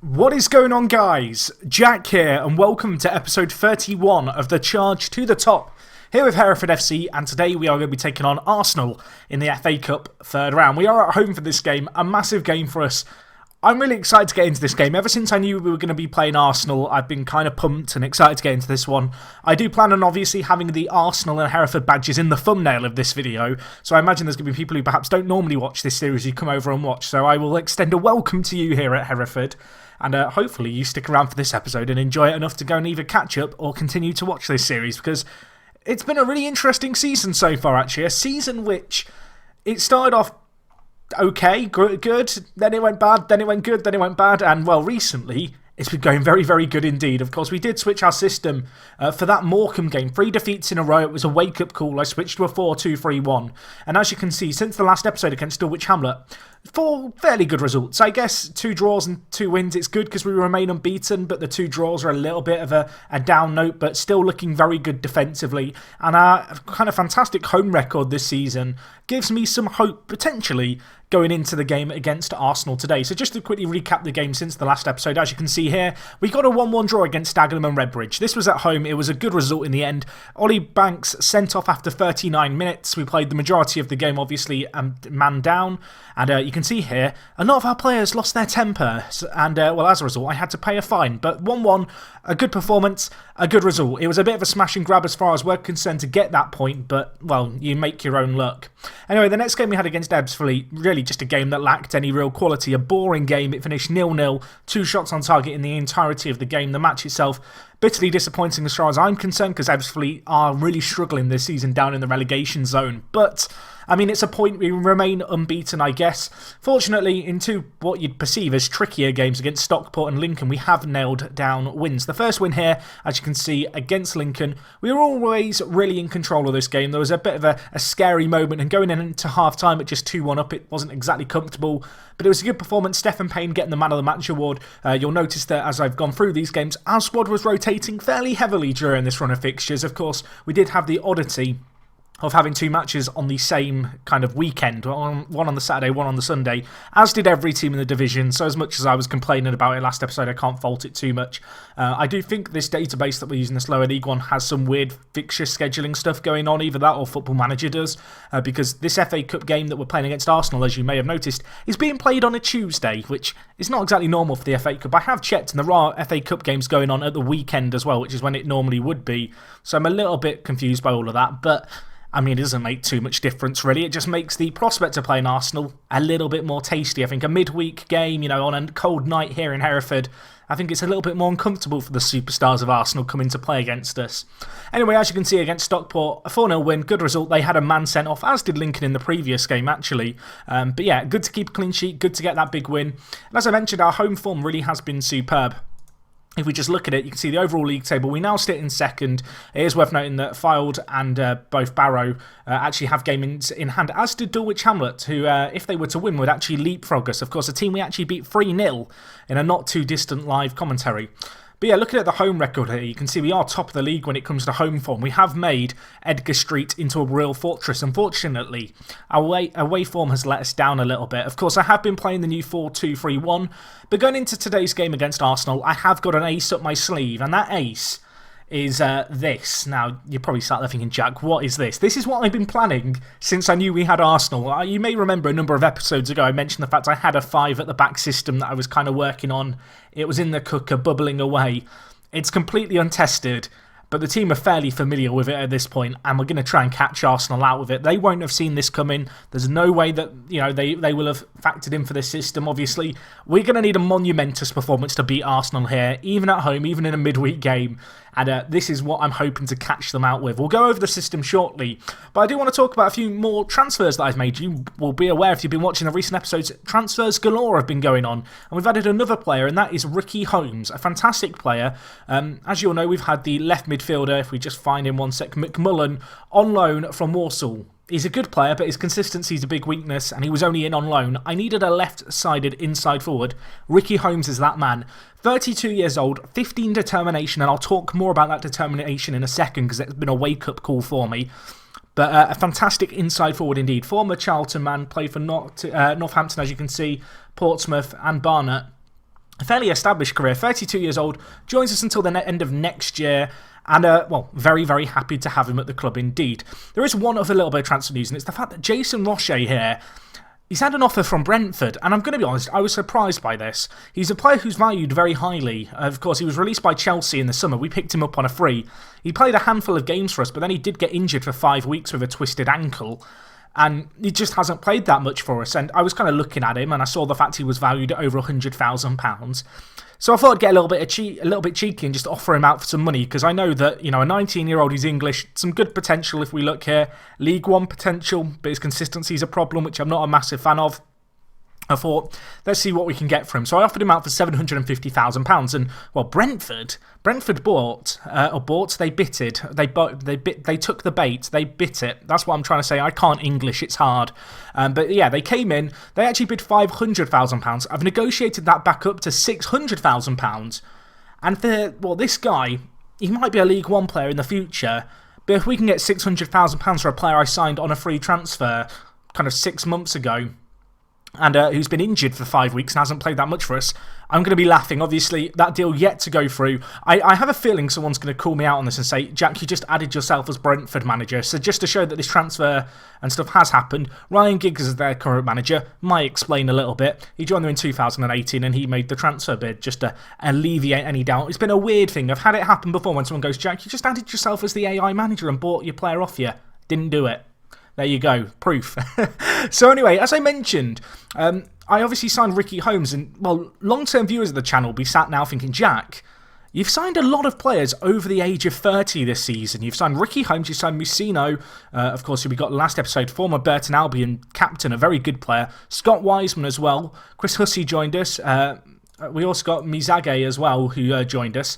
What is going on, guys? Jack here, and welcome to episode 31 of the Charge to the Top, here with Hereford FC, and today we are going to be taking on Arsenal in the FA Cup third round. We are at home for this game, a massive game for us. I'm really excited to get into this game. Ever since I knew we were going to be playing Arsenal, I've been kind of pumped and excited to get into this one. I do plan on obviously having the Arsenal and Hereford badges in the thumbnail of this video, so I imagine there's going to be people who perhaps don't normally watch this series who come over and watch, so I will extend a welcome to you here at Hereford. And hopefully you stick around for this episode and enjoy it enough to go and either catch up or continue to watch this series, because it's been a really interesting season so far, actually. A season which it started off okay, good, then it went bad, then it went good, then it went bad, and well, recently it's been going very, very good indeed. Of course, we did switch our system for that Morecambe game. 3 defeats in a row. It was a wake-up call. I switched to a 4-2-3-1. And as you can see, since the last episode against Dulwich Hamlet, 4 fairly good results. I guess 2 draws and 2 wins. It's good because we remain unbeaten, but the 2 draws are a little bit of a down note, but still looking very good defensively. And our kind of fantastic home record this season gives me some hope, potentially, going into the game against Arsenal today. So just to quickly recap the game since the last episode, as you can see here, we got a 1-1 draw against Dagenham and Redbridge. This was at home. It was a good result in the end. Ollie Banks sent off after 39 minutes. We played the majority of the game, obviously, man down. And you can see here, a lot of our players lost their temper. And, well, as a result, I had to pay a fine. But 1-1, a good performance, a good result. It was a bit of a smash and grab as far as we're concerned to get that point. But, well, you make your own luck. Anyway, the next game we had against Ebbsfleet, really just a game that lacked any real quality. A boring game. It finished 0-0. 2 shots on target in the entirety of the game. The match itself, bitterly disappointing as far as I'm concerned, because Ebbsfleet are really struggling this season down in the relegation zone. But I mean, it's a point. We remain unbeaten, I guess. Fortunately, in 2 what you'd perceive as trickier games against Stockport and Lincoln, we have nailed down wins. The first win here, as you can see, against Lincoln, we were always really in control of this game. There was a bit of a scary moment, and going into half-time at just 2-1 up, it wasn't exactly comfortable, but it was a good performance. Stephen Payne getting the Man of the Match award. You'll notice that as I've gone through these games, our squad was rotating fairly heavily during this run of fixtures. Of course, we did have the oddity of having 2 matches on the same kind of weekend, one on the Saturday, one on the Sunday, as did every team in the division. So as much as I was complaining about it last episode, I can't fault it too much. I do think this database that we're using, this Lower League one, has some weird fixture scheduling stuff going on, either that or Football Manager does, because this FA Cup game that we're playing against Arsenal, as you may have noticed, is being played on a Tuesday, which is not exactly normal for the FA Cup. I have checked, and there are FA Cup games going on at the weekend as well, which is when it normally would be. So I'm a little bit confused by all of that, but I mean, it doesn't make too much difference, really. It just makes the prospect of playing Arsenal a little bit more tasty. I think a midweek game, you know, on a cold night here in Hereford, I think it's a little bit more uncomfortable for the superstars of Arsenal coming to play against us. Anyway, as you can see against Stockport, a 4-0 win, good result. They had a man sent off, as did Lincoln in the previous game, actually. But yeah, good to keep a clean sheet, good to get that big win. And as I mentioned, our home form really has been superb. If we just look at it, you can see the overall league table. We now sit in second. It is worth noting that Fylde and both Barrow actually have games in hand, as did Dulwich Hamlet, who, if they were to win, would actually leapfrog us. Of course, a team we actually beat 3-0 in a not-too-distant live commentary. But yeah, looking at the home record here, you can see we are top of the league when it comes to home form. We have made Edgar Street into a real fortress. Unfortunately, our away form has let us down a little bit. Of course, I have been playing the new 4-2-3-1, but going into today's game against Arsenal, I have got an ace up my sleeve, and that ace is this. Now, you're probably sat there thinking, Jack, what is this? This is what I've been planning since I knew we had Arsenal. You may remember a number of episodes ago I mentioned the fact I had a 5 at the back system that I was kind of working on. It was in the cooker, bubbling away. It's completely untested, but the team are fairly familiar with it at this point, and we're going to try and catch Arsenal out with it. They won't have seen this coming. There's no way that, you know, they will have factored in for this system, obviously. We're going to need a monumentous performance to beat Arsenal here, even at home, even in a midweek game. And this is what I'm hoping to catch them out with. We'll go over the system shortly, but I do want to talk about a few more transfers that I've made. You will be aware, if you've been watching the recent episodes, transfers galore have been going on. And we've added another player, and that is Ricky Holmes, a fantastic player. As you'll know, we've had the left midfielder, if we just find him one sec, McMullen, on loan from Walsall. He's a good player, but his consistency is a big weakness, and he was only in on loan. I needed a left-sided inside forward. Ricky Holmes is that man. 32 years old, 15 determination, and I'll talk more about that determination in a second because it's been a wake-up call for me. But a fantastic inside forward indeed. Former Charlton man, played for Northampton, as you can see, Portsmouth and Barnet. A fairly established career, 32 years old, joins us until the end of next year. And, well, very, very happy to have him at the club indeed. There is one other little bit of transfer news, and it's the fact that Jason Roche here, he's had an offer from Brentford, and I'm going to be honest, I was surprised by this. He's a player who's valued very highly. Of course, he was released by Chelsea in the summer. We picked him up on a free. He played a handful of games for us, but then he did get injured for 5 weeks with a twisted ankle. And he just hasn't played that much for us. And I was kind of looking at him, and I saw the fact he was valued at over £100,000. So I thought I'd get a little bit cheeky and just offer him out for some money, because I know that, you know, a 19-year-old, he's English, some good potential if we look here. League One potential, but his consistency is a problem, which I'm not a massive fan of. I thought, let's see what we can get for him. So I offered him out for £750,000, and well, Brentford bought, they bitted, they took the bait, they bit it. That's what I'm trying to say. I can't English, it's hard. But yeah, they came in, they actually bid £500,000. I've negotiated that back up to £600,000. And this guy, he might be a League One player in the future, but if we can get £600,000 for a player I signed on a free transfer kind of 6 months ago, and who's been injured for 5 weeks and hasn't played that much for us, I'm going to be laughing. Obviously, that deal yet to go through. I have a feeling someone's going to call me out on this and say, Jack, you just added yourself as Brentford manager. So just to show that this transfer and stuff has happened, Ryan Giggs is their current manager. Might explain a little bit. He joined them in 2018 and he made the transfer bid just to alleviate any doubt. It's been a weird thing. I've had it happen before when someone goes, Jack, you just added yourself as the AI manager and bought your player off you. Didn't do it. There you go, proof. So anyway, as I mentioned, I obviously signed Ricky Holmes, and well, long-term viewers of the channel will be sat now thinking, Jack, you've signed a lot of players over the age of 30 this season. You've signed Ricky Holmes, you've signed Musino, of course, who we got last episode, former Burton Albion captain, a very good player. Scott Wiseman as well. Chris Hussey joined us. We also got Mizage as well, who joined us.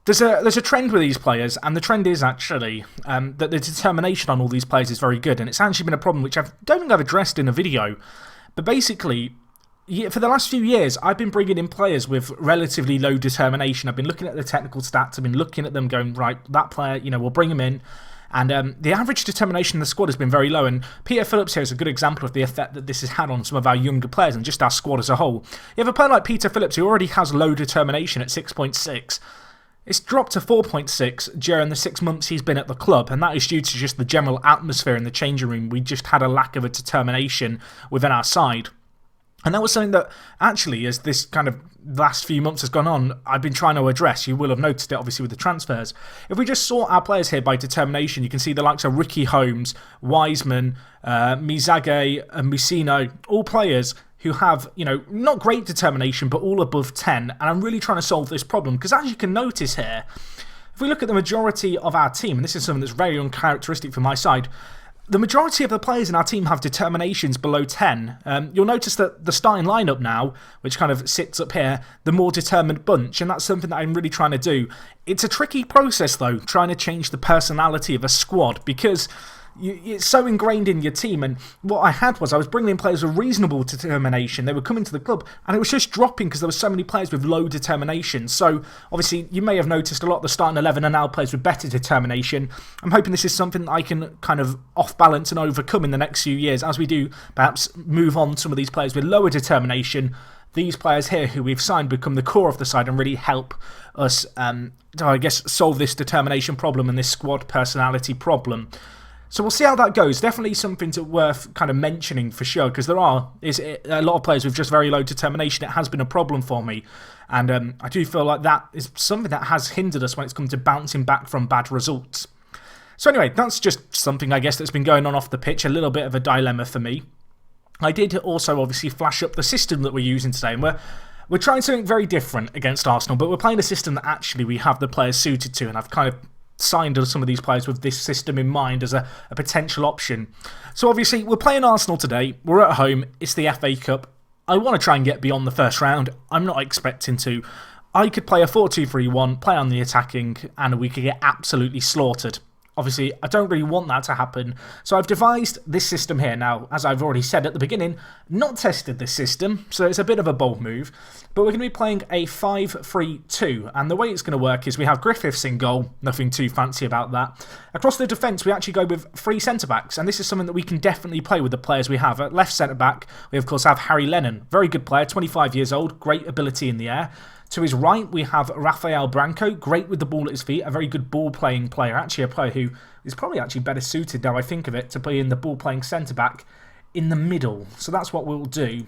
There's a trend with these players, and the trend is actually that the determination on all these players is very good, and it's actually been a problem which I don't think I've addressed in a video. But basically, for the last few years, I've been bringing in players with relatively low determination. I've been looking at the technical stats, I've been looking at them going, right, that player, you know, we'll bring him in. And the average determination in the squad has been very low, and Peter Phillips here is a good example of the effect that this has had on some of our younger players and just our squad as a whole. You have a player like Peter Phillips who already has low determination at 6.6. It's dropped to 4.6 during the 6 months he's been at the club, and that is due to just the general atmosphere in the changing room. We just had a lack of a determination within our side. And that was something that, actually, as this kind of last few months has gone on, I've been trying to address. You will have noticed it, obviously, with the transfers. If we just sort our players here by determination, you can see the likes of Ricky Holmes, Wiseman, Mizage, and Musino, all players who have, you know, not great determination, but all above 10. And I'm really trying to solve this problem, because as you can notice here, if we look at the majority of our team, and this is something that's very uncharacteristic for my side, the majority of the players in our team have determinations below 10. You'll notice that the starting lineup now, which kind of sits up here, the more determined bunch, and that's something that I'm really trying to do. It's a tricky process, though, trying to change the personality of a squad, because it's so ingrained in your team. And what I had was I was bringing in players with reasonable determination. They were coming to the club, and it was just dropping because there were so many players with low determination. So obviously you may have noticed a lot of the starting 11 are now players with better determination. I'm hoping this is something that I can kind of off balance and overcome in the next few years as we do perhaps move on some of these players with lower determination. These players here who we've signed become the core of the side and really help us, I guess, solve this determination problem and this squad personality problem. So we'll see how that goes. Definitely something worth kind of mentioning for sure, because there is a lot of players with just very low determination. It has been a problem for me, and I do feel like that is something that has hindered us when it's come to bouncing back from bad results. So anyway, that's just something, I guess, that's been going on off the pitch, a little bit of a dilemma for me. I did also obviously flash up the system that we're using today, and we're trying something very different against Arsenal, but we're playing a system that actually we have the players suited to, and I've kind of signed some of these players with this system in mind as a potential option. So obviously we're playing Arsenal today, we're at home, it's the FA Cup. I want to try and get beyond the first round. I'm not expecting to. I could play a 4-2-3-1, play on the attacking, and we could get absolutely slaughtered. obviously, I don't really want that to happen. So I've devised this system here. Now, as I've already said at the beginning, not tested this system, so it's a bit of a bold move. But we're going to be playing a 5-3-2. And the way it's going to work is we have Griffiths in goal. Nothing too fancy about that. Across the defence, we actually go with 3 centre-backs. And this is something that we can definitely play with the players we have. At left centre-back, we of course have Harry Lennon. Very good player, 25 years old. Great ability in the air. To his right, we have Rafael Branco, great with the ball at his feet, a very good ball-playing player, actually a player who is probably actually better suited, now I think of it, to play in the ball-playing centre-back in the middle. So that's what we'll do.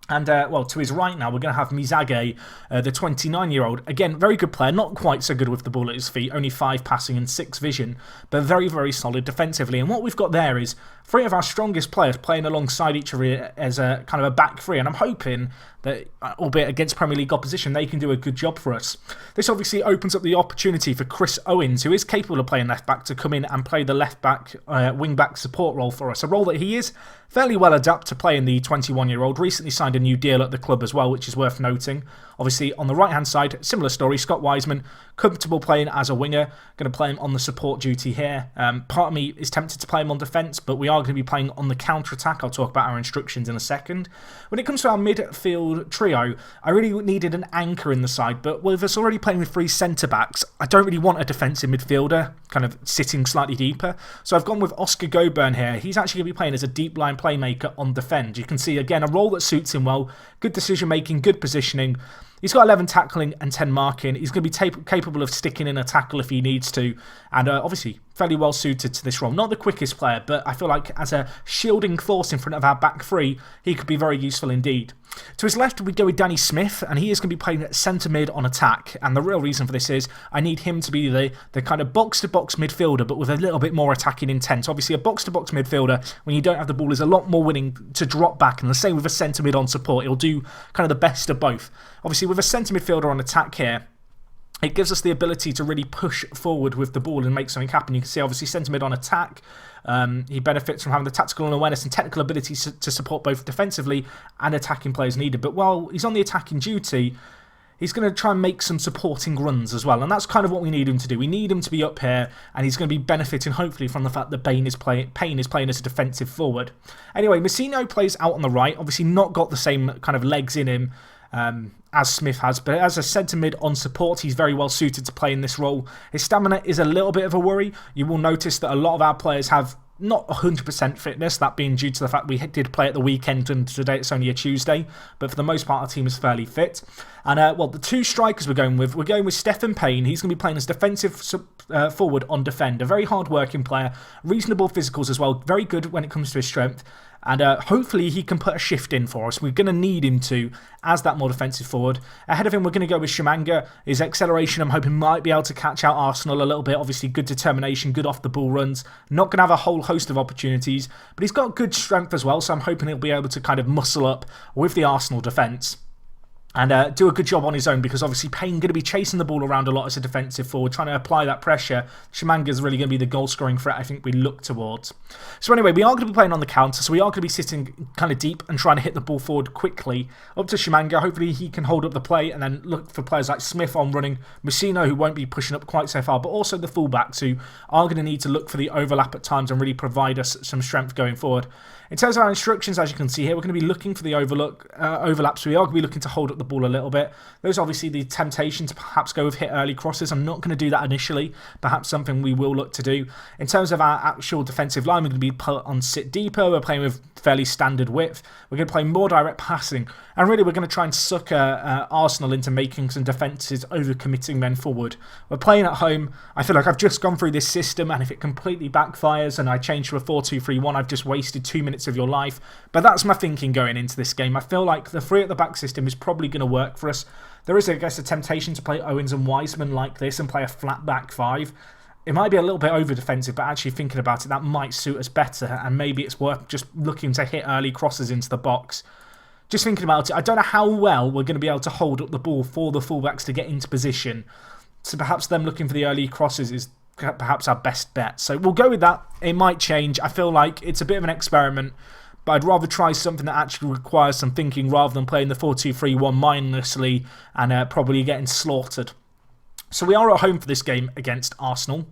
And, well, to his right now, we're going to have Mizage, the 29-year-old. Again, very good player, not quite so good with the ball at his feet, only 5 passing and 6 vision, but very, very solid defensively. And what we've got there is 3 of our strongest players playing alongside each other as a kind of a back 3, and I'm hoping that, albeit against Premier League opposition, they can do a good job for us. This obviously opens up the opportunity for Chris Owens, who is capable of playing left-back, to come in and play the left-back, wing-back support role for us, a role that he is fairly well adapted to playing. The 21-year-old recently signed a new deal at the club as well, which is worth noting. Obviously, on the right-hand side, similar story, Scott Wiseman, comfortable playing as a winger. Going to play him on the support duty here. Part of me is tempted to play him on defence, but we are going to be playing on the counter-attack. I'll talk about our instructions in a second. When it comes to our midfield trio, I really needed an anchor in the side, but with us already playing with 3 centre-backs, I don't really want a defensive midfielder, kind of sitting slightly deeper. So I've gone with Oscar Goburn here. He's actually going to be playing as a deep line playmaker on defend. You can see, again, a role that suits him well. Good decision-making, good positioning. He's got 11 tackling and 10 marking. He's going to be capable of sticking in a tackle if he needs to. And obviously, fairly well suited to this role. Not the quickest player, but I feel like as a shielding force in front of our back 3, he could be very useful indeed. To his left, we go with Danny Smith, and he is going to be playing centre mid on attack. And the real reason for this is I need him to be the kind of box-to-box midfielder, but with a little bit more attacking intent. Obviously, a box-to-box midfielder, when you don't have the ball, is a lot more willing to drop back. And the same with a centre mid on support. He'll do kind of the best of both. Obviously, with a centre midfielder on attack here, it gives us the ability to really push forward with the ball and make something happen. You can see, obviously, centre mid on attack. He benefits from having the tactical awareness and technical ability to support both defensively and attacking players needed. But while he's on the attacking duty, he's going to try and make some supporting runs as well. And that's kind of what we need him to do. We need him to be up here, and he's going to be benefiting, hopefully, from the fact that Payne is playing as a defensive forward. Anyway, Messino plays out on the right. Obviously not got the same kind of legs in him as Smith has, but as a centre mid on support, he's very well suited to play in this role. His stamina is a little bit of a worry. You will notice that a lot of our players have not 100% fitness, that being due to the fact we did play at the weekend and today it's only a Tuesday, but for the most part our team is fairly fit. And well, the 2 strikers we're going with Stephen Payne. He's going to be playing as defensive forward on defend, a very hard working player, reasonable physicals as well, very good when it comes to his strength. And hopefully he can put a shift in for us. We're going to need him to as that more defensive forward. Ahead of him, we're going to go with Shimanga. His acceleration, I'm hoping, might be able to catch out Arsenal a little bit. Obviously, good determination, good off-the-ball runs. Not going to have a whole host of opportunities, but he's got good strength as well, so I'm hoping he'll be able to kind of muscle up with the Arsenal defence and do a good job on his own, because obviously Payne going to be chasing the ball around a lot as a defensive forward, trying to apply that pressure. Shimanga's really going to be the goal-scoring threat I think we look towards. So anyway, we are going to be playing on the counter, so we are going to be sitting kind of deep and trying to hit the ball forward quickly. Up to Shimanga, hopefully he can hold up the play, and then look for players like Smith on running, Messino, who won't be pushing up quite so far, but also the fullbacks, who are going to need to look for the overlap at times and really provide us some strength going forward. In terms of our instructions, as you can see here, we're going to be looking for the overlaps. We are going to be looking to hold up the ball a little bit. There's obviously the temptation to perhaps go with hit early crosses. I'm not going to do that initially. Perhaps something we will look to do. In terms of our actual defensive line, we're going to be put on sit deeper. We're playing with fairly standard width. We're going to play more direct passing. And really, we're going to try and sucker Arsenal into making some defences, over-committing men forward. We're playing at home. I feel like I've just gone through this system, and if it completely backfires and I change to a 4-2-3-1, I've just wasted 2 minutes of your life. But that's my thinking going into this game. I feel like the 3 at the back system is probably going to work for us. There is, I guess, a temptation to play Owens and Wiseman like this and play a flat back 5. It might be a little bit over-defensive, but actually thinking about it, that might suit us better, and maybe it's worth just looking to hit early crosses into the box. Just thinking about it, I don't know how well we're going to be able to hold up the ball for the fullbacks to get into position. So perhaps them looking for the early crosses is perhaps our best bet. So we'll go with that. It might change. I feel like it's a bit of an experiment, but I'd rather try something that actually requires some thinking rather than playing the 4-2-3-1 mindlessly and probably getting slaughtered. So we are at home for this game against Arsenal.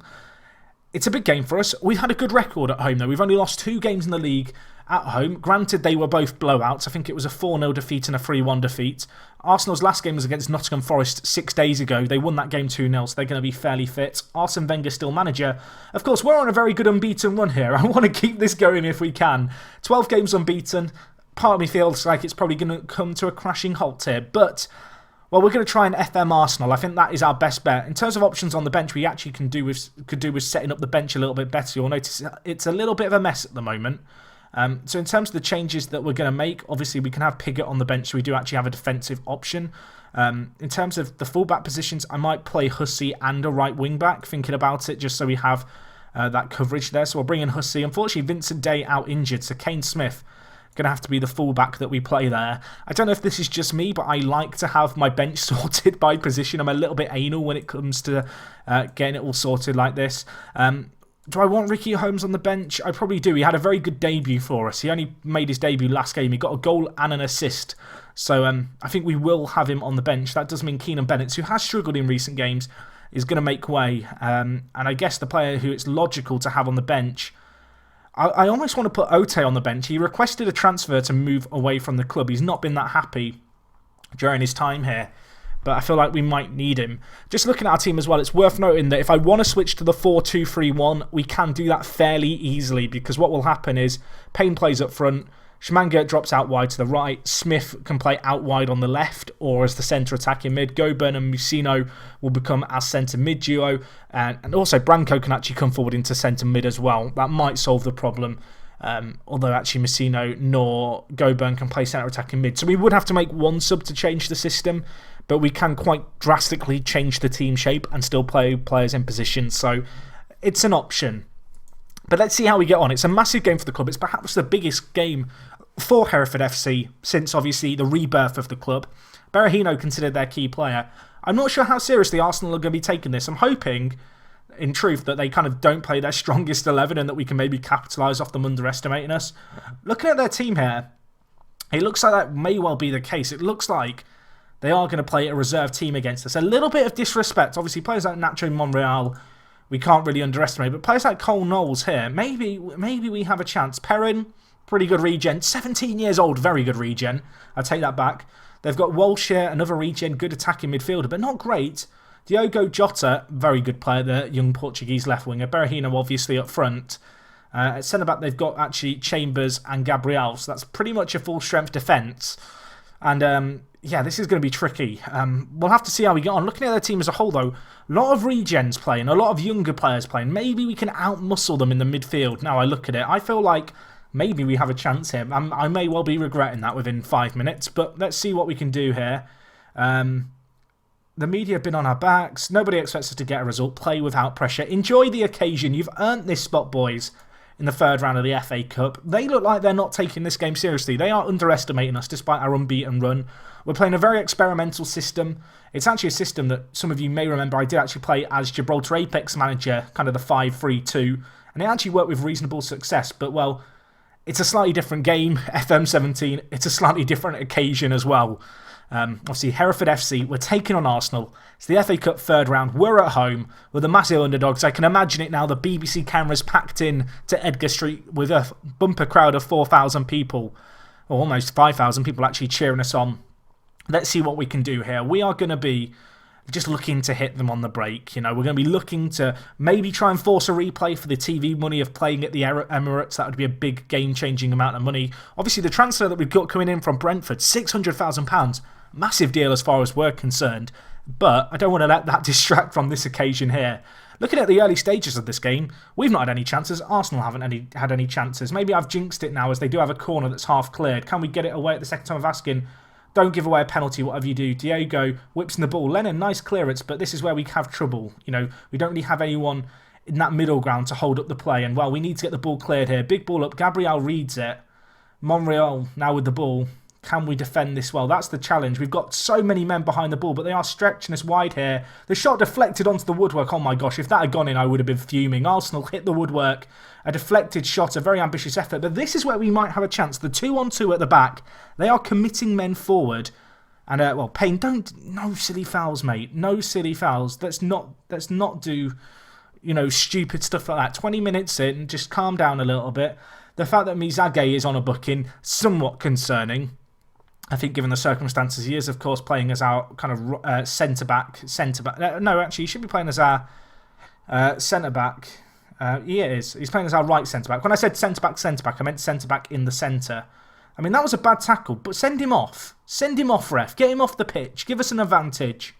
it's a big game for us. We've had a good record at home, though. We've only lost 2 games in the league at home. Granted, they were both blowouts. I think it was a 4-0 defeat and a 3-1 defeat. Arsenal's last game was against Nottingham Forest 6 days ago. They won that game 2-0, so they're going to be fairly fit. Arsene Wenger still manager. Of course, we're on a very good unbeaten run here. I want to keep this going if we can. 12 games unbeaten. Part of me feels like it's probably going to come to a crashing halt here, but... well, we're going to try and FM Arsenal. I think that is our best bet. In terms of options on the bench, we actually could do with setting up the bench a little bit better. You'll notice it's a little bit of a mess at the moment. So in terms of the changes that we're going to make, obviously we can have Piggott on the bench, so we do actually have a defensive option. In terms of the fullback positions, I might play Hussey and a right wing back, thinking about it, just so we have that coverage there. So we'll bring in Hussey. Unfortunately, Vincent Day out injured, so Kane Smith going to have to be the fullback that we play there. I don't know if this is just me, but I like to have my bench sorted by position. I'm a little bit anal when it comes to getting it all sorted like this. Do I want Ricky Holmes on the bench? I probably do. He had a very good debut for us. He only made his debut last game. He got a goal and an assist. So I think we will have him on the bench. That does mean Keenan Bennett, who has struggled in recent games, is going to make way. And I guess the player who it's logical to have on the bench... I almost want to put Ote on the bench. He requested a transfer to move away from the club. He's not been that happy during his time here, but I feel like we might need him. Just looking at our team as well, it's worth noting that if I want to switch to the 4-2-3-1, we can do that fairly easily, because what will happen is Payne plays up front, Schmanga drops out wide to the right, Smith can play out wide on the left or as the centre attacking mid. Goburn and Musino will become our centre mid duo, and also Branco can actually come forward into centre mid as well. That might solve the problem, although actually Musino nor Goburn can play centre attacking mid. So we would have to make one sub to change the system, but we can quite drastically change the team shape and still play players in position. So it's an option. But let's see how we get on. It's a massive game for the club. It's perhaps the biggest game for Hereford FC since, obviously, the rebirth of the club. Berahino considered their key player. I'm not sure how seriously Arsenal are going to be taking this. I'm hoping, in truth, that they kind of don't play their strongest 11 and that we can maybe capitalise off them underestimating us. Looking at their team here, it looks like that may well be the case. It looks like they are going to play a reserve team against us. A little bit of disrespect. Obviously, players like Nacho Monreal, we can't really underestimate. But players like Cole Knowles here, maybe we have a chance. Perrin, pretty good regen. 17 years old, very good regen. I take that back. They've got Walsh here, another regen, good attacking midfielder, but not great. Diogo Jota, very good player, the young Portuguese left winger. Berahino, obviously, up front. At centre-back, they've got actually Chambers and Gabriel, so that's pretty much a full-strength defence. And, yeah, this is going to be tricky. We'll have to see how we get on. Looking at their team as a whole, though, a lot of regens playing, a lot of younger players playing. Maybe we can out-muscle them in the midfield. Now I look at it, I feel like maybe we have a chance here. I may well be regretting that within 5 minutes, but let's see what we can do here. The media have been on our backs. Nobody expects us to get a result. Play without pressure. Enjoy the occasion. You've earned this spot, boys, in the third round of the FA Cup. They look like they're not taking this game seriously. They are underestimating us despite our unbeaten run. We're playing a very experimental system. It's actually a system that some of you may remember I did actually play as Gibraltar Apex manager, kind of the 5-3-2, and it actually worked with reasonable success, but, well, it's a slightly different game, FM17. It's a slightly different occasion as well. Obviously, Hereford FC, we're taking on Arsenal. It's the FA Cup third round. We're at home. We're the massive underdogs. I can imagine it now. The BBC cameras packed in to Edgar Street with a bumper crowd of 4,000 people, or almost 5,000 people actually cheering us on. Let's see what we can do here. We are going to be just looking to hit them on the break. You know, we're going to be looking to maybe try and force a replay for the TV money of playing at the Emirates. That would be a big game-changing amount of money. Obviously, the transfer that we've got coming in from Brentford, £600,000. Massive deal as far as we're concerned. But I don't want to let that distract from this occasion here. Looking at the early stages of this game, we've not had any chances. Arsenal haven't had any chances. Maybe I've jinxed it now as they do have a corner that's half cleared. Can we get it away at the second time of asking? Don't give away a penalty, whatever you do. Diego whips in the ball. Lennon, nice clearance, but this is where we have trouble. You know, we don't really have anyone in that middle ground to hold up the play. And, well, we need to get the ball cleared here. Big ball up. Gabriel reads it. Monreal now with the ball. Can we defend this well? That's the challenge. We've got so many men behind the ball, but they are stretching us wide here. The shot deflected onto the woodwork. Oh, my gosh. If that had gone in, I would have been fuming. Arsenal hit the woodwork. A deflected shot, a very ambitious effort. But this is where we might have a chance. The 2-on-2 at the back. They are committing men forward. And, well, Payne, no silly fouls, mate. No silly fouls. Let's not do... stupid stuff like that. 20 minutes in, just calm down a little bit. The fact that Mizage is on a booking, somewhat concerning. I think given the circumstances, he is, of course, playing as our kind of centre-back. No, actually, he should be playing as our centre-back. He is. He's playing as our right centre-back. When I said centre-back, I meant centre-back in the centre. I mean, that was a bad tackle, but send him off. Send him off, ref. Get him off the pitch. Give us an advantage.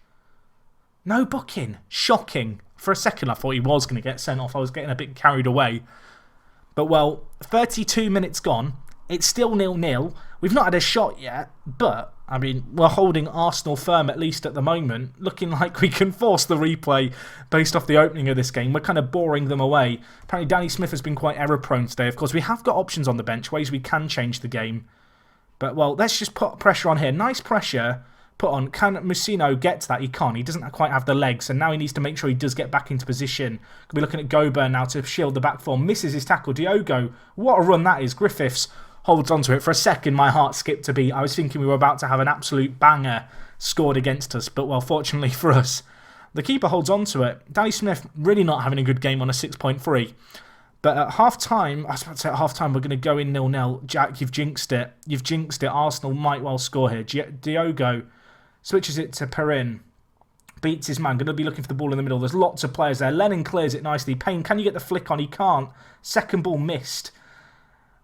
No booking. Shocking. For a second, I thought he was going to get sent off. I was getting a bit carried away. But, well, 32 minutes gone. It's still 0-0. We've not had a shot yet, but, I mean, we're holding Arsenal firm, at least at the moment, looking like we can force the replay based off the opening of this game. We're kind of boring them away. Apparently, Danny Smith has been quite error-prone today. Of course, we have got options on the bench, ways we can change the game. But, well, let's just put pressure on here. Nice pressure put on. Can Musino get to that? He can't. He doesn't quite have the legs, and now he needs to make sure he does get back into position. Could be looking at Goburn now to shield the back four. Misses his tackle. Diogo, what a run that is. Griffiths holds onto it. For a second, my heart skipped a beat. I was thinking we were about to have an absolute banger scored against us, but, well, fortunately for us, the keeper holds onto it. Danny Smith really not having a good game on a 6.3. But at half-time, I was about to say at half-time, we're going to go in 0-0. Jack, you've jinxed it. You've jinxed it. Arsenal might well score here. Diogo switches it to Perrin. Beats his man. Going to be looking for the ball in the middle. There's lots of players there. Lennon clears it nicely. Payne, can you get the flick on? He can't. Second ball missed.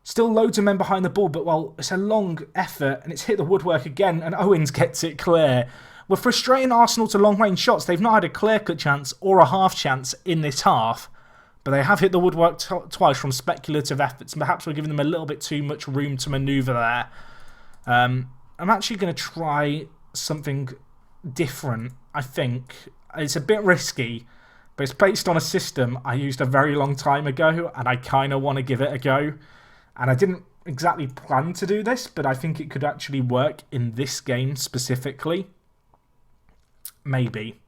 Still loads of men behind the ball, but, well, it's a long effort, and it's hit the woodwork again, and Owens gets it clear. We're frustrating Arsenal to long-range shots. They've not had a clear-cut chance or a half chance in this half, but they have hit the woodwork twice from speculative efforts, and perhaps we're giving them a little bit too much room to manoeuvre there. I'm actually going to try something different, I think. It's a bit risky, but it's based on a system I used a very long time ago, and I kind of want to give it a go. And I didn't exactly plan to do this, but I think it could actually work in this game specifically. Maybe.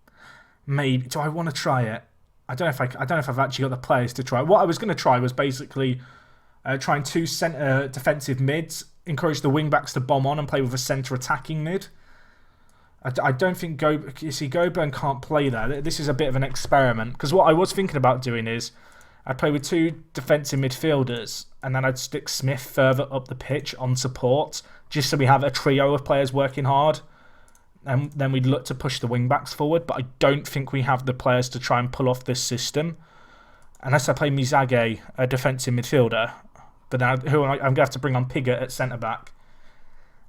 Do I want to try it? I don't know if I've actually got the players to try. What I was going to try was basically trying two centre defensive mids, encourage the wing-backs to bomb on and play with a centre attacking mid. I don't think Goburn can't play there. This is a bit of an experiment, because what I was thinking about doing is I'd play with two defensive midfielders, and then I'd stick Smith further up the pitch on support, just so we have a trio of players working hard. And then we'd look to push the wing-backs forward, but I don't think we have the players to try and pull off this system. Unless I play Mizage, a defensive midfielder, but now who I'm going to have to bring on Pigott at centre-back.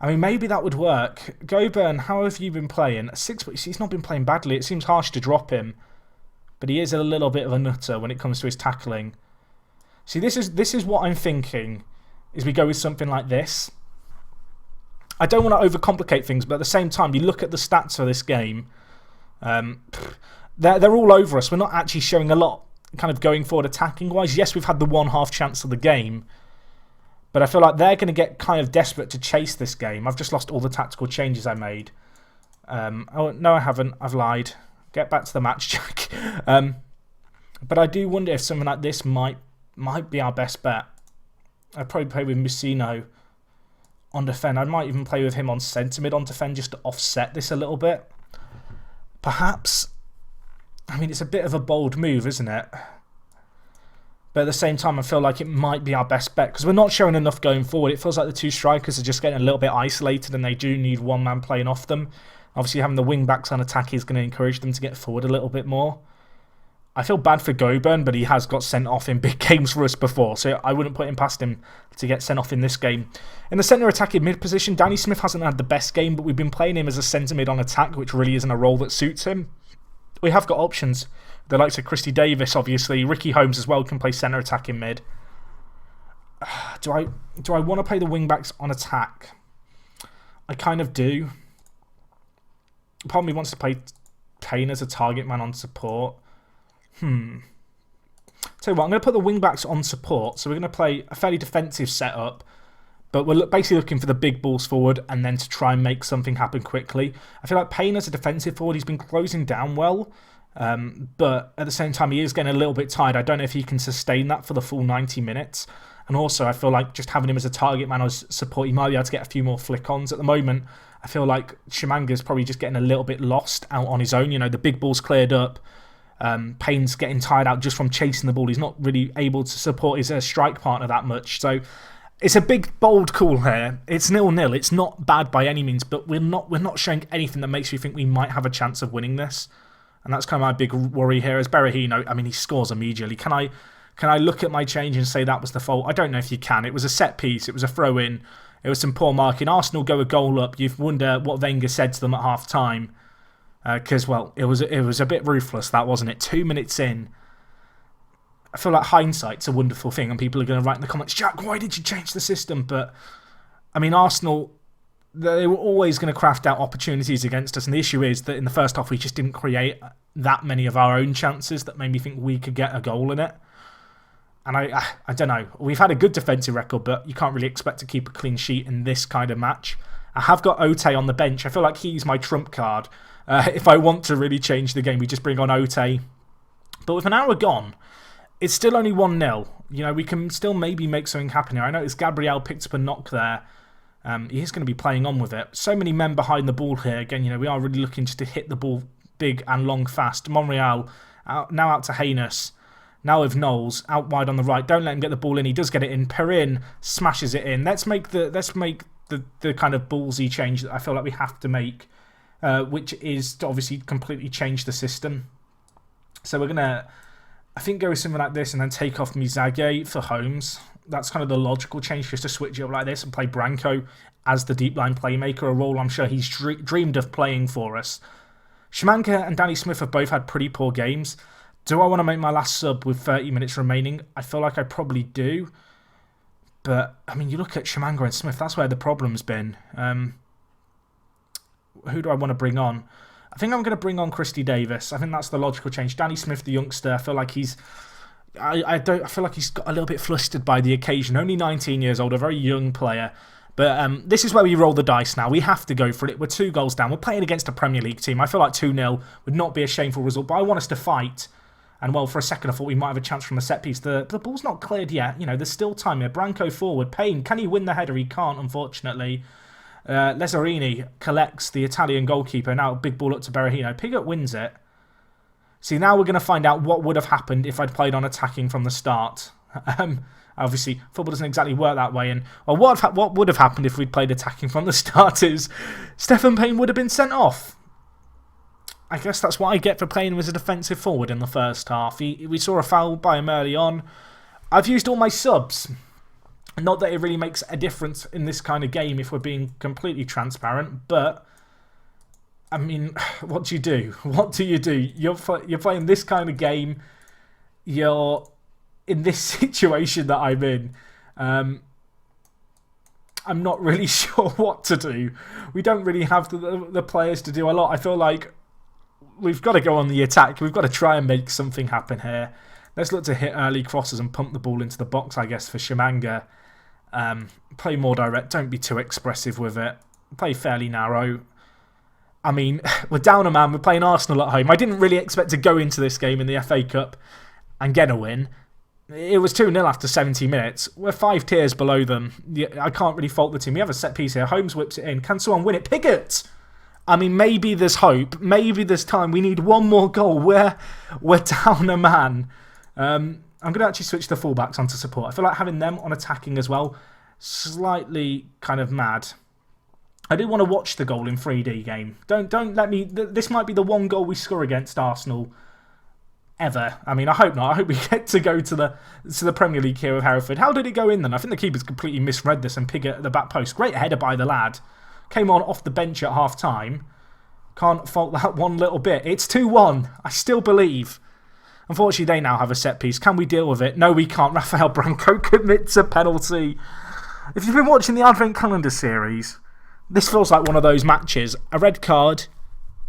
I mean, maybe that would work. Goburn, how have you been playing? He's not been playing badly. It seems harsh to drop him. But he is a little bit of a nutter when it comes to his tackling. See, this is what I'm thinking, is we go with something like this. I don't want to overcomplicate things, but at the same time, you look at the stats for this game. They're all over us. We're not actually showing a lot kind of going forward attacking-wise. Yes, we've had the one half chance of the game. But I feel like they're going to get kind of desperate to chase this game. I've just lost all the tactical changes I made. Oh, no, I haven't. I've lied. Get back to the match, Jack. But I do wonder if something like this might be our best bet. I'd probably play with Musino on defend. I might even play with him on centre mid on defend just to offset this a little bit. Perhaps. I mean, it's a bit of a bold move, isn't it? But at the same time, I feel like it might be our best bet because we're not showing enough going forward. It feels like the two strikers are just getting a little bit isolated and they do need one man playing off them. Obviously, having the wing-backs on attack is going to encourage them to get forward a little bit more. I feel bad for Goburn, but he has got sent off in big games for us before, so I wouldn't put him past him to get sent off in this game. In the centre attacking mid position, Danny Smith hasn't had the best game, but we've been playing him as a centre mid on attack, which really isn't a role that suits him. We have got options. The likes of Christy Davis, obviously. Ricky Holmes as well can play centre attacking mid. Do I want to play the wing-backs on attack? I kind of do. Part of me wants to play Payne as a target man on support. Tell you what, I'm going to put the wing-backs on support. So we're going to play a fairly defensive setup. But we're basically looking for the big balls forward and then to try and make something happen quickly. I feel like Payne as a defensive forward, he's been closing down well. But at the same time, he is getting a little bit tired. I don't know if he can sustain that for the full 90 minutes. And also, I feel like just having him as a target man as support, he might be able to get a few more flick-ons. At the moment, I feel like Shimanga's probably just getting a little bit lost out on his own. You know, the big ball's cleared up. Payne's getting tired out just from chasing the ball. He's not really able to support his strike partner that much. So it's a big, bold call here. It's 0-0. It's not bad by any means, but we're not showing anything that makes me think we might have a chance of winning this. And that's kind of my big worry here. As Berahino, I mean, he scores immediately. Can I look at my change and say that was the fault? I don't know if you can. It was a set piece. It was a throw-in. It was some poor marking. Arsenal go a goal up. You wonder what Wenger said to them at half-time. Because, well, it was a bit ruthless, that, wasn't it? 2 minutes in. I feel like hindsight's a wonderful thing, and people are going to write in the comments, Jack, why did you change the system? But, I mean, Arsenal, they were always going to craft out opportunities against us, and the issue is that in the first half we just didn't create that many of our own chances that made me think we could get a goal in it. And I don't know. We've had a good defensive record, but you can't really expect to keep a clean sheet in this kind of match. I have got Ote on the bench. I feel like he's my trump card. If I want to really change the game, we just bring on Ote. But with an hour gone, it's still only 1-0. You know, we can still maybe make something happen here. I noticed Gabriel picked up a knock there. He's going to be playing on with it. So many men behind the ball here. Again, you know, we are really looking just to hit the ball big and long fast. Monreal now out to Haynes. Now with Knowles out wide on the right. Don't let him get the ball in. He does get it in. Perrin smashes it in. Let's make the kind of ballsy change that I feel like we have to make, which is to obviously completely change the system. So we're gonna, I think, go with something like this and then take off Mizage for Holmes. That's kind of the logical change, just to switch it up like this and play Branco as the deep line playmaker, a role I'm sure he's dreamed of playing for us. Szymanka and Danny Smith have both had pretty poor games. Do I want to make my last sub with 30 minutes remaining? I feel like I probably do. But, I mean, you look at Szymanka and Smith, that's where the problem's been. Who do I want to bring on? I think I'm going to bring on Christy Davis. I think that's the logical change. Danny Smith, the youngster, I feel like he's... I feel like he's got a little bit flustered by the occasion. Only 19 years old, a very young player. But this is where we roll the dice now. We have to go for it. We're 2 goals down. We're playing against a Premier League team. I feel like 2-0 would not be a shameful result, but I want us to fight. And, well, for a second I thought we might have a chance from a set piece. The ball's not cleared yet. You know, there's still time here. Branco forward. Payne, can he win the header? He can't, unfortunately. Lazzarini collects the Italian goalkeeper. Now, big ball up to Berahino. Pigott wins it. See, now we're going to find out what would have happened if I'd played on attacking from the start. Obviously, football doesn't exactly work that way. And well, what would have happened if we'd played attacking from the start is Stephen Payne would have been sent off. I guess that's what I get for playing him as a defensive forward in the first half. We saw a foul by him early on. I've used all my subs. Not that it really makes a difference in this kind of game if we're being completely transparent, but I mean, what do you do? What do you do? You're playing this kind of game. You're in this situation that I'm in. I'm not really sure what to do. We don't really have the players to do a lot. I feel like we've got to go on the attack. We've got to try and make something happen here. Let's look to hit early crosses and pump the ball into the box, I guess, for Szymanka. Play more direct. Don't be too expressive with it. Play fairly narrow. I mean, we're down a man. We're playing Arsenal at home. I didn't really expect to go into this game in the FA Cup and get a win. It was 2-0 after 70 minutes. We're 5 tiers below them. I can't really fault the team. We have a set piece here. Holmes whips it in. Can someone win it? Pigott! I mean, maybe there's hope. Maybe there's time. We need one more goal. We're down a man. I'm going to actually switch the fullbacks onto support. I feel like having them on attacking as well, slightly kind of mad. I do want to watch the goal in 3D game. Don't let me... This might be the one goal we score against Arsenal ever. I mean, I hope not. I hope we get to go to the Premier League here with Hereford. How did it go in then? I think the keeper's completely misread this and Pigott at the back post. Great header by the lad. Came on off the bench at half-time. Can't fault that one little bit. It's 2-1. I still believe. Unfortunately, they now have a set piece. Can we deal with it? No, we can't. Rafael Branco commits a penalty. If you've been watching the Advent Calendar series, this feels like one of those matches. A red card,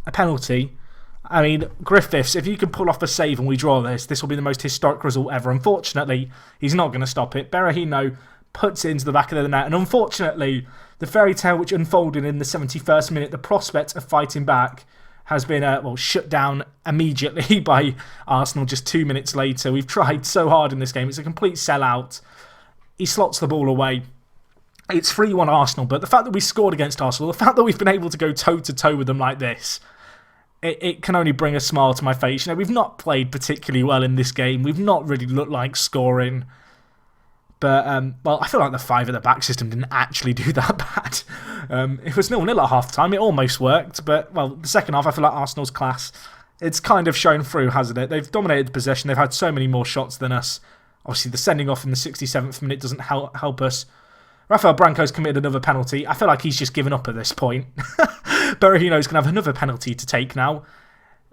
a penalty. I mean, Griffiths, if you can pull off a save and we draw this will be the most historic result ever. Unfortunately, he's not going to stop it. Berahino puts it into the back of the net. And unfortunately, the fairy tale which unfolded in the 71st minute, the prospect of fighting back, has been shut down immediately by Arsenal just 2 minutes later. We've tried so hard in this game. It's a complete sellout. He slots the ball away. It's 3-1 Arsenal, but the fact that we scored against Arsenal, the fact that we've been able to go toe-to-toe with them like this, it can only bring a smile to my face. We've not played particularly well in this game. We've not really looked like scoring. But, well, I feel like the 5 at the back system didn't actually do that bad. It was 0-0 at half-time. It almost worked. But, well, the second half, I feel like Arsenal's class, it's kind of shown through, hasn't it? They've dominated the possession. They've had so many more shots than us. Obviously, the sending off in the 67th minute doesn't help us. Rafael Branco's committed another penalty. I feel like he's just given up at this point. Berahino's going to have another penalty to take now.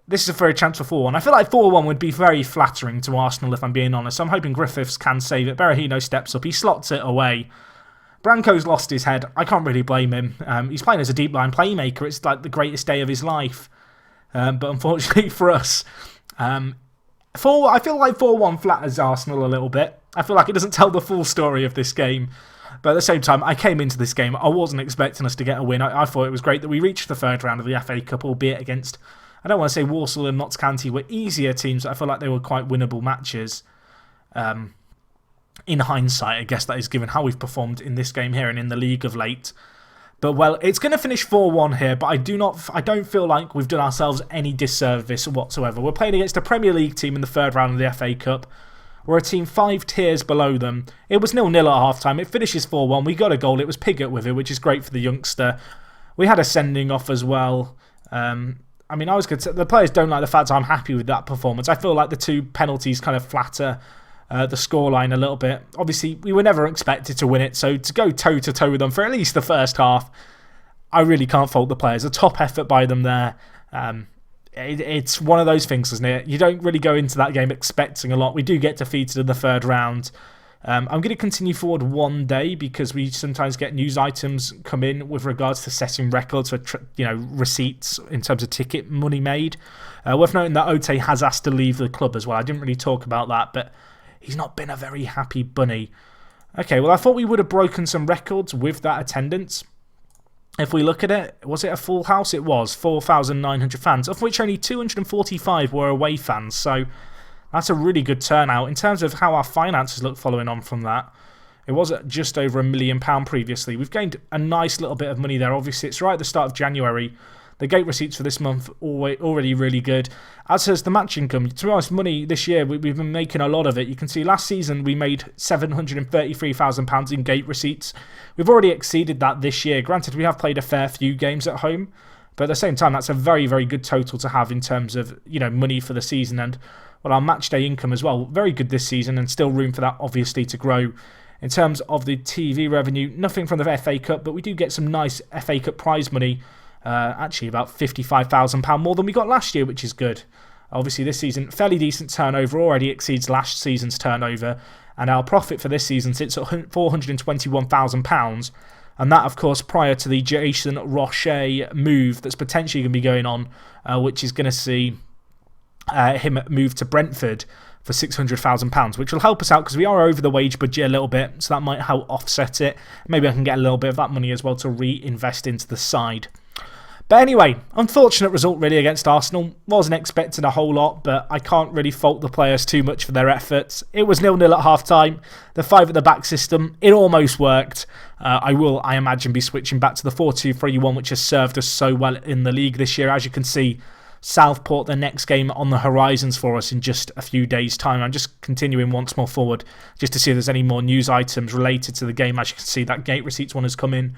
This is a fair chance for 4-1. I feel like 4-1 would be very flattering to Arsenal, if I'm being honest. So I'm hoping Griffiths can save it. Berahino steps up. He slots it away. Branco's lost his head. I can't really blame him. He's playing as a deep line playmaker. It's like the greatest day of his life. But unfortunately for us, I feel like 4-1 flatters Arsenal a little bit. I feel like it doesn't tell the full story of this game. But at the same time, I came into this game, I wasn't expecting us to get a win. I thought it was great that we reached the third round of the FA Cup, albeit against, I don't want to say Walsall and Notts County were easier teams. I feel like they were quite winnable matches. In hindsight, I guess that is given how we've performed in this game here and in the league of late. But, well, it's going to finish 4-1 here, but I don't feel like we've done ourselves any disservice whatsoever. We're playing against a Premier League team in the third round of the FA Cup. We're a team 5 tiers below them. It was 0-0 at half-time. It finishes 4-1. We got a goal. It was Piggott with it, which is great for the youngster. We had a sending off as well. I mean, I was good. The players don't like the fact I'm happy with that performance. I feel like the 2 penalties kind of flatter the scoreline a little bit. Obviously, we were never expected to win it, so to go toe-to-toe with them for at least the first half, I really can't fault the players. A top effort by them there. It's one of those things, isn't it? You don't really go into that game expecting a lot. We do get defeated in the third round. I'm going to continue forward one day because we sometimes get news items come in with regards to setting records for receipts in terms of ticket money made. Worth noting that Ote has asked to leave the club as well. I didn't really talk about that, but he's not been a very happy bunny. Okay, well, I thought we would have broken some records with that attendance. If we look at it, was it a full house? It was, 4,900 fans, of which only 245 were away fans. So that's a really good turnout. In terms of how our finances look following on from that, it was at just over £1 million previously. We've gained a nice little bit of money there. Obviously, it's right at the start of January. The gate receipts for this month already really good. As has the match income. To be honest, money this year, we've been making a lot of it. You can see last season we made £733,000 in gate receipts. We've already exceeded that this year. Granted, we have played a fair few games at home. But at the same time, that's a very, very good total to have in terms of money for the season. And, well, our match day income as well. Very good this season and still room for that, obviously, to grow. In terms of the TV revenue, nothing from the FA Cup, but we do get some nice FA Cup prize money. Actually, about £55,000 more than we got last year, which is good. Obviously, this season, fairly decent turnover, already exceeds last season's turnover. And our profit for this season sits at £421,000. And that, of course, prior to the Jason Roche move that's potentially going to be going on, which is going to see him move to Brentford for £600,000, which will help us out because we are over the wage budget a little bit, so that might help offset it. Maybe I can get a little bit of that money as well to reinvest into the side. But anyway, unfortunate result really against Arsenal. Wasn't expecting a whole lot, but I can't really fault the players too much for their efforts. It was 0-0 at half-time. The 5 at the back system, it almost worked. I will, I imagine, be switching back to the 4-2-3-1, which has served us so well in the league this year. As you can see, Southport, the next game on the horizons for us in just a few days' time. I'm just continuing once more forward just to see if there's any more news items related to the game. As you can see, that gate receipts one has come in.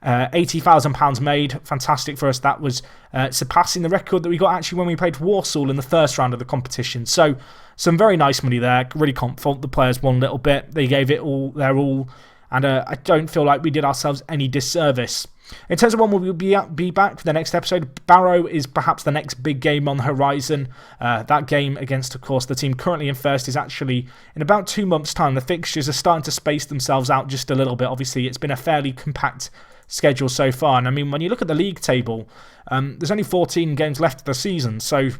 £80,000 made. Fantastic for us. That was surpassing the record that we got actually when we played Walsall in the first round of the competition. So some very nice money there. Really can't fault the players one little bit. They gave it all their all. And I don't feel like we did ourselves any disservice. In terms of when we'll be back for the next episode, Barrow is perhaps the next big game on the horizon. That game against, of course, the team currently in first is actually in about 2 months' time. The fixtures are starting to space themselves out just a little bit. Obviously, it's been a fairly compact schedule so far. And I mean, when you look at the league table, there's only 14 games left of the season. So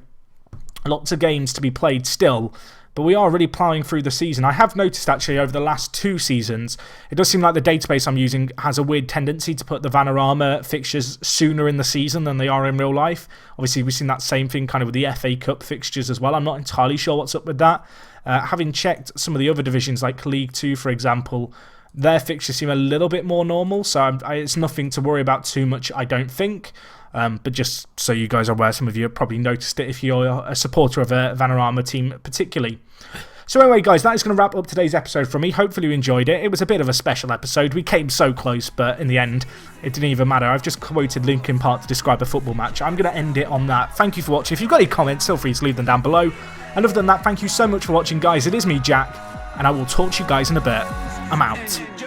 lots of games to be played still. But we are really ploughing through the season. I have noticed actually over the last 2 seasons, it does seem like the database I'm using has a weird tendency to put the Vanarama fixtures sooner in the season than they are in real life. Obviously, we've seen that same thing kind of with the FA Cup fixtures as well. I'm not entirely sure what's up with that. Having checked some of the other divisions like League 2, for example, Their fixtures seem a little bit more normal, so it's nothing to worry about too much, I don't think. But just so you guys are aware, some of you have probably noticed it if you're a supporter of a Vanarama team particularly. So anyway, guys, that is going to wrap up today's episode from me. Hopefully you enjoyed it. It was a bit of a special episode. We came so close, but in the end, it didn't even matter. I've just quoted Linkin Park to describe a football match. I'm going to end it on that. Thank you for watching. If you've got any comments, feel free to leave them down below. And other than that, thank you so much for watching, guys. It is me, Jack, and I will talk to you guys in a bit. I'm out.